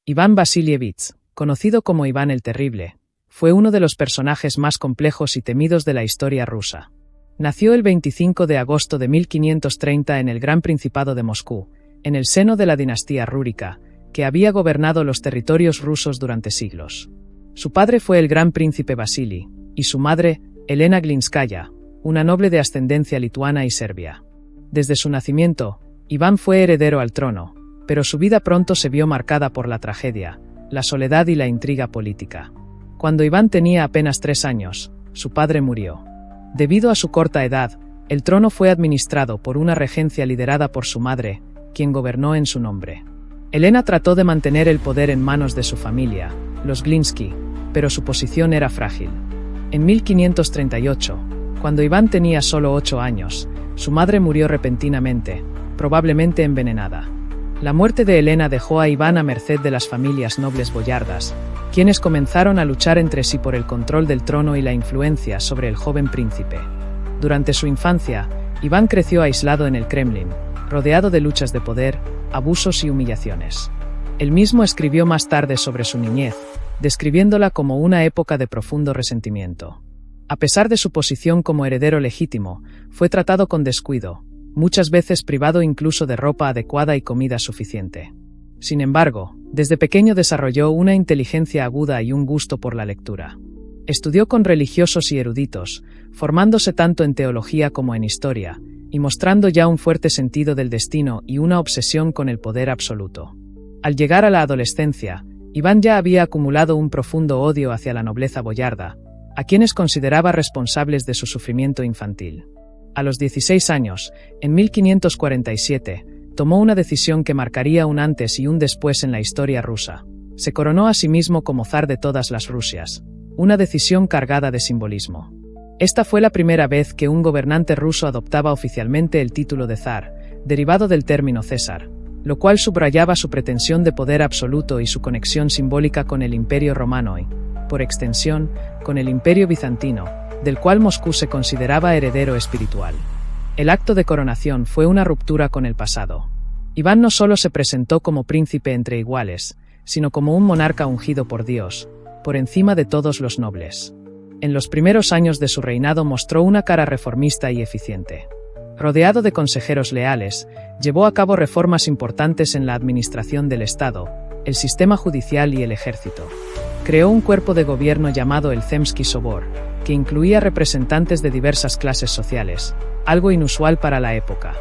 Iván Vasilievich, conocido como Iván el Terrible, fue uno de los personajes más complejos y temidos de la historia rusa. Nació el 25 de agosto de 1530 en el Gran Principado de Moscú, en el seno de la dinastía rúrica, que había gobernado los territorios rusos durante siglos. Su padre fue el gran príncipe Vasili, y su madre, Elena Glinskaya, una noble de ascendencia lituana y serbia. Desde su nacimiento, Iván fue heredero al trono, pero su vida pronto se vio marcada por la tragedia, la soledad y la intriga política. Cuando Iván tenía apenas 3 años, su padre murió. Debido a su corta edad, el trono fue administrado por una regencia liderada por su madre, quien gobernó en su nombre. Elena trató de mantener el poder en manos de su familia, los Glinsky, pero su posición era frágil. En 1538, cuando Iván tenía solo 8 años, su madre murió repentinamente, probablemente envenenada. La muerte de Elena dejó a Iván a merced de las familias nobles boyardas, quienes comenzaron a luchar entre sí por el control del trono y la influencia sobre el joven príncipe. Durante su infancia, Iván creció aislado en el Kremlin, rodeado de luchas de poder, abusos y humillaciones. Él mismo escribió más tarde sobre su niñez, describiéndola como una época de profundo resentimiento. A pesar de su posición como heredero legítimo, fue tratado con descuido, muchas veces privado incluso de ropa adecuada y comida suficiente. Sin embargo, desde pequeño desarrolló una inteligencia aguda y un gusto por la lectura. Estudió con religiosos y eruditos, formándose tanto en teología como en historia, y mostrando ya un fuerte sentido del destino y una obsesión con el poder absoluto. Al llegar a la adolescencia, Iván ya había acumulado un profundo odio hacia la nobleza boyarda, a quienes consideraba responsables de su sufrimiento infantil. A los 16 años, en 1547, tomó una decisión que marcaría un antes y un después en la historia rusa. Se coronó a sí mismo como zar de todas las Rusias, una decisión cargada de simbolismo. Esta fue la primera vez que un gobernante ruso adoptaba oficialmente el título de zar, derivado del término César, lo cual subrayaba su pretensión de poder absoluto y su conexión simbólica con el Imperio Romano y, por extensión, con el Imperio Bizantino, del cual Moscú se consideraba heredero espiritual. El acto de coronación fue una ruptura con el pasado. Iván no solo se presentó como príncipe entre iguales, sino como un monarca ungido por Dios, por encima de todos los nobles. En los primeros años de su reinado mostró una cara reformista y eficiente. Rodeado de consejeros leales, llevó a cabo reformas importantes en la administración del Estado, el sistema judicial y el ejército. Creó un cuerpo de gobierno llamado el Zemsky Sobor, que incluía representantes de diversas clases sociales, algo inusual para la época.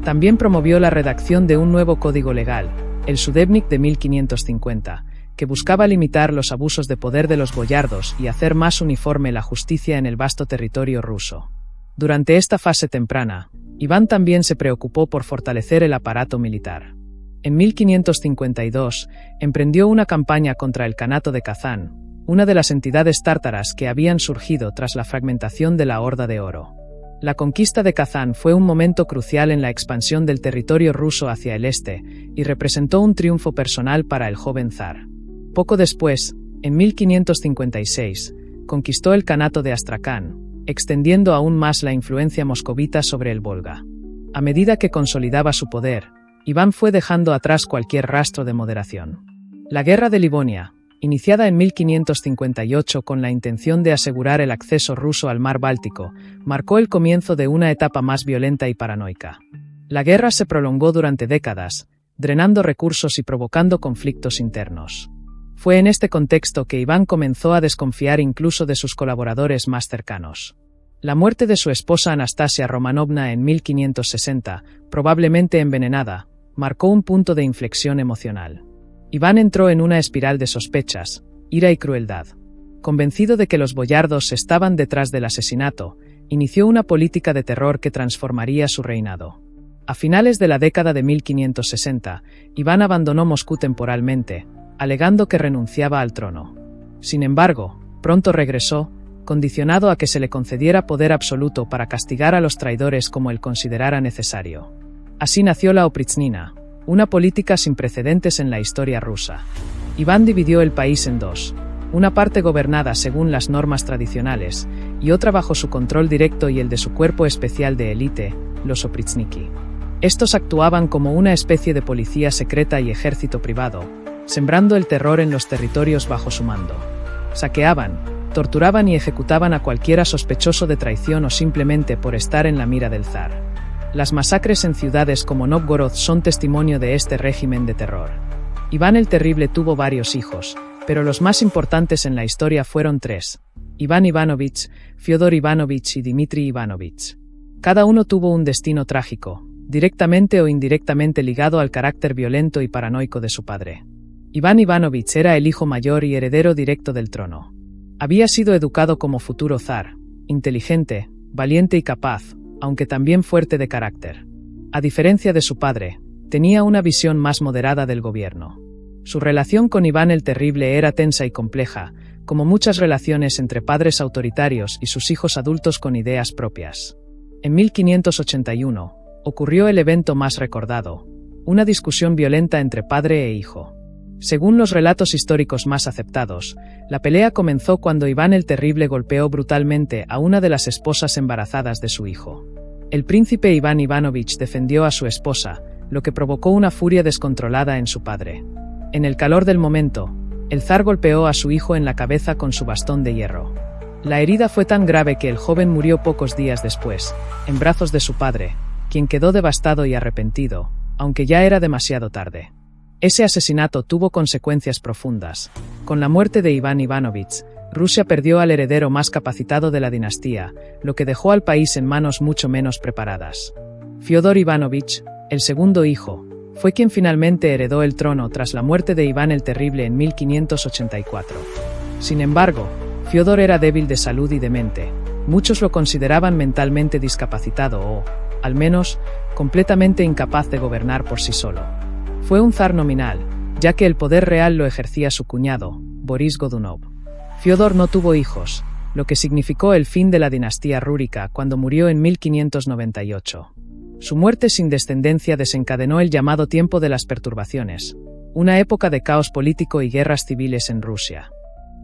También promovió la redacción de un nuevo código legal, el Sudebnik de 1550, que buscaba limitar los abusos de poder de los boyardos y hacer más uniforme la justicia en el vasto territorio ruso. Durante esta fase temprana, Iván también se preocupó por fortalecer el aparato militar. En 1552, emprendió una campaña contra el Kanato de Kazán, una de las entidades tártaras que habían surgido tras la fragmentación de la Horda de Oro. La conquista de Kazán fue un momento crucial en la expansión del territorio ruso hacia el este, y representó un triunfo personal para el joven zar. Poco después, en 1556, conquistó el Kanato de Astracán, extendiendo aún más la influencia moscovita sobre el Volga. A medida que consolidaba su poder, Iván fue dejando atrás cualquier rastro de moderación. La Guerra de Livonia, iniciada en 1558 con la intención de asegurar el acceso ruso al mar Báltico, marcó el comienzo de una etapa más violenta y paranoica. La guerra se prolongó durante décadas, drenando recursos y provocando conflictos internos. Fue en este contexto que Iván comenzó a desconfiar incluso de sus colaboradores más cercanos. La muerte de su esposa Anastasia Romanovna en 1560, probablemente envenenada, marcó un punto de inflexión emocional. Iván entró en una espiral de sospechas, ira y crueldad. Convencido de que los boyardos estaban detrás del asesinato, inició una política de terror que transformaría su reinado. A finales de la década de 1560, Iván abandonó Moscú temporalmente, alegando que renunciaba al trono. Sin embargo, pronto regresó, condicionado a que se le concediera poder absoluto para castigar a los traidores como él considerara necesario. Así nació la Oprichnina, una política sin precedentes en la historia rusa. Iván dividió el país en dos, una parte gobernada según las normas tradicionales, y otra bajo su control directo y el de su cuerpo especial de élite, los Oprichniki. Estos actuaban como una especie de policía secreta y ejército privado, sembrando el terror en los territorios bajo su mando. Saqueaban, torturaban y ejecutaban a cualquiera sospechoso de traición o simplemente por estar en la mira del zar. Las masacres en ciudades como Novgorod son testimonio de este régimen de terror. Iván el Terrible tuvo varios hijos, pero los más importantes en la historia fueron tres: Iván Ivanovich, Fyodor Ivanovich y Dmitri Ivanovich. Cada uno tuvo un destino trágico, directamente o indirectamente ligado al carácter violento y paranoico de su padre. Iván Ivanovich era el hijo mayor y heredero directo del trono. Había sido educado como futuro zar, inteligente, valiente y capaz, aunque también fuerte de carácter. A diferencia de su padre, tenía una visión más moderada del gobierno. Su relación con Iván el Terrible era tensa y compleja, como muchas relaciones entre padres autoritarios y sus hijos adultos con ideas propias. En 1581, ocurrió el evento más recordado, una discusión violenta entre padre e hijo. Según los relatos históricos más aceptados, la pelea comenzó cuando Iván el Terrible golpeó brutalmente a una de las esposas embarazadas de su hijo. El príncipe Iván Ivanovich defendió a su esposa, lo que provocó una furia descontrolada en su padre. En el calor del momento, el zar golpeó a su hijo en la cabeza con su bastón de hierro. La herida fue tan grave que el joven murió pocos días después, en brazos de su padre, quien quedó devastado y arrepentido, aunque ya era demasiado tarde. Ese asesinato tuvo consecuencias profundas. Con la muerte de Iván Ivanovich, Rusia perdió al heredero más capacitado de la dinastía, lo que dejó al país en manos mucho menos preparadas. Fyodor Ivanovich, el segundo hijo, fue quien finalmente heredó el trono tras la muerte de Iván el Terrible en 1584. Sin embargo, Fyodor era débil de salud y demente. Muchos lo consideraban mentalmente discapacitado o, al menos, completamente incapaz de gobernar por sí solo. Fue un zar nominal, ya que el poder real lo ejercía su cuñado, Boris Godunov. Fyodor no tuvo hijos, lo que significó el fin de la dinastía rúrica cuando murió en 1598. Su muerte sin descendencia desencadenó el llamado tiempo de las perturbaciones, una época de caos político y guerras civiles en Rusia.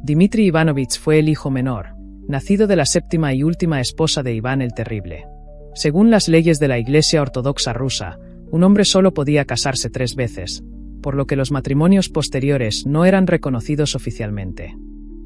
Dmitri Ivanovich fue el hijo menor, nacido de la séptima y última esposa de Iván el Terrible. Según las leyes de la Iglesia Ortodoxa rusa, un hombre solo podía casarse 3 veces, por lo que los matrimonios posteriores no eran reconocidos oficialmente.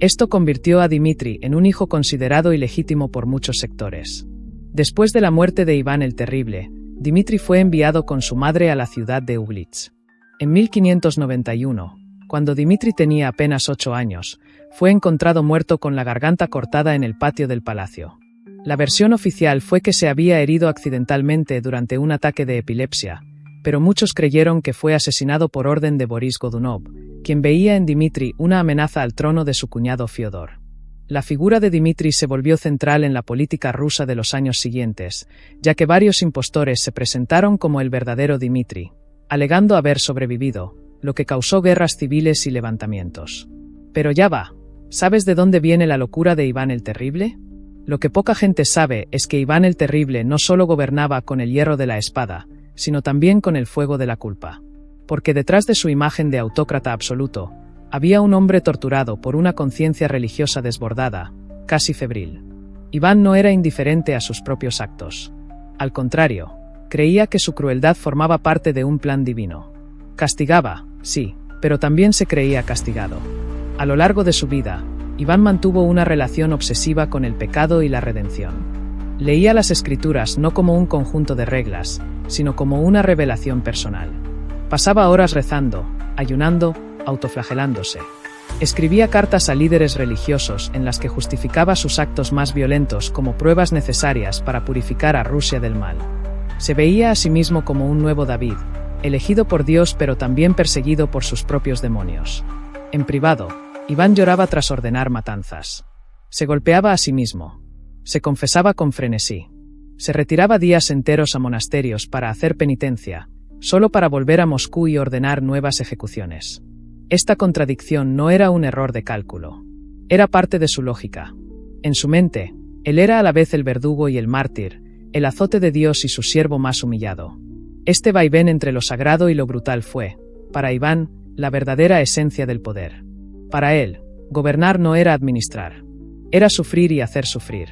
Esto convirtió a Dmitri en un hijo considerado ilegítimo por muchos sectores. Después de la muerte de Iván el Terrible, Dmitri fue enviado con su madre a la ciudad de Uglitz. En 1591, cuando Dmitri tenía apenas 8 años, fue encontrado muerto con la garganta cortada en el patio del palacio. La versión oficial fue que se había herido accidentalmente durante un ataque de epilepsia, pero muchos creyeron que fue asesinado por orden de Boris Godunov, quien veía en Dmitri una amenaza al trono de su cuñado Fyodor. La figura de Dmitri se volvió central en la política rusa de los años siguientes, ya que varios impostores se presentaron como el verdadero Dmitri, alegando haber sobrevivido, lo que causó guerras civiles y levantamientos. Pero ya va, ¿sabes de dónde viene la locura de Iván el Terrible? Lo que poca gente sabe es que Iván el Terrible no solo gobernaba con el hierro de la espada, sino también con el fuego de la culpa. Porque detrás de su imagen de autócrata absoluto, había un hombre torturado por una conciencia religiosa desbordada, casi febril. Iván no era indiferente a sus propios actos. Al contrario, creía que su crueldad formaba parte de un plan divino. Castigaba, sí, pero también se creía castigado. A lo largo de su vida, Iván mantuvo una relación obsesiva con el pecado y la redención. Leía las escrituras no como un conjunto de reglas, sino como una revelación personal. Pasaba horas rezando, ayunando, autoflagelándose. Escribía cartas a líderes religiosos en las que justificaba sus actos más violentos como pruebas necesarias para purificar a Rusia del mal. Se veía a sí mismo como un nuevo David, elegido por Dios pero también perseguido por sus propios demonios. En privado, Iván lloraba tras ordenar matanzas. Se golpeaba a sí mismo. Se confesaba con frenesí. Se retiraba días enteros a monasterios para hacer penitencia, solo para volver a Moscú y ordenar nuevas ejecuciones. Esta contradicción no era un error de cálculo. Era parte de su lógica. En su mente, él era a la vez el verdugo y el mártir, el azote de Dios y su siervo más humillado. Este vaivén entre lo sagrado y lo brutal fue, para Iván, la verdadera esencia del poder. Para él, gobernar no era administrar. Era sufrir y hacer sufrir.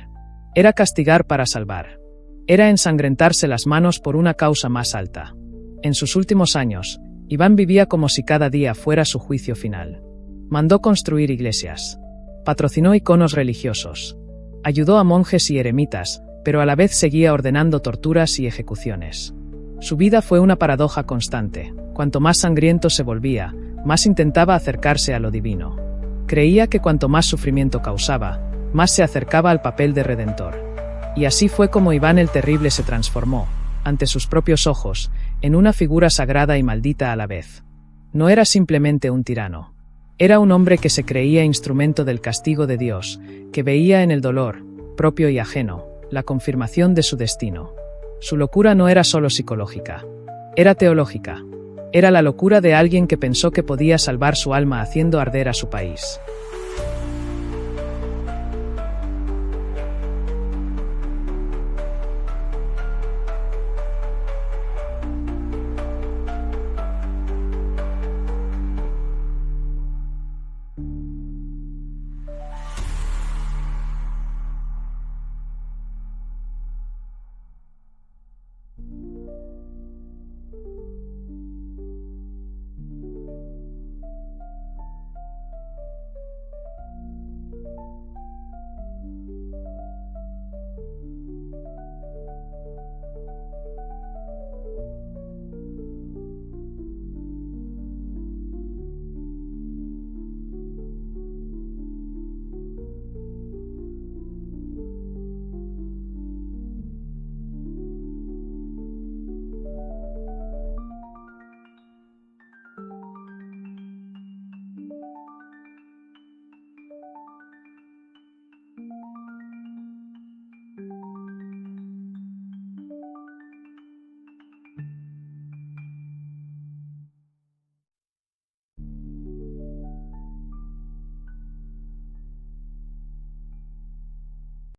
Era castigar para salvar. Era ensangrentarse las manos por una causa más alta. En sus últimos años, Iván vivía como si cada día fuera su juicio final. Mandó construir iglesias. Patrocinó iconos religiosos. Ayudó a monjes y eremitas, pero a la vez seguía ordenando torturas y ejecuciones. Su vida fue una paradoja constante. Cuanto más sangriento se volvía, más intentaba acercarse a lo divino. Creía que cuanto más sufrimiento causaba, más se acercaba al papel de redentor. Y así fue como Iván el Terrible se transformó, ante sus propios ojos, en una figura sagrada y maldita a la vez. No era simplemente un tirano. Era un hombre que se creía instrumento del castigo de Dios, que veía en el dolor, propio y ajeno, la confirmación de su destino. Su locura no era solo psicológica. Era teológica. Era la locura de alguien que pensó que podía salvar su alma haciendo arder a su país.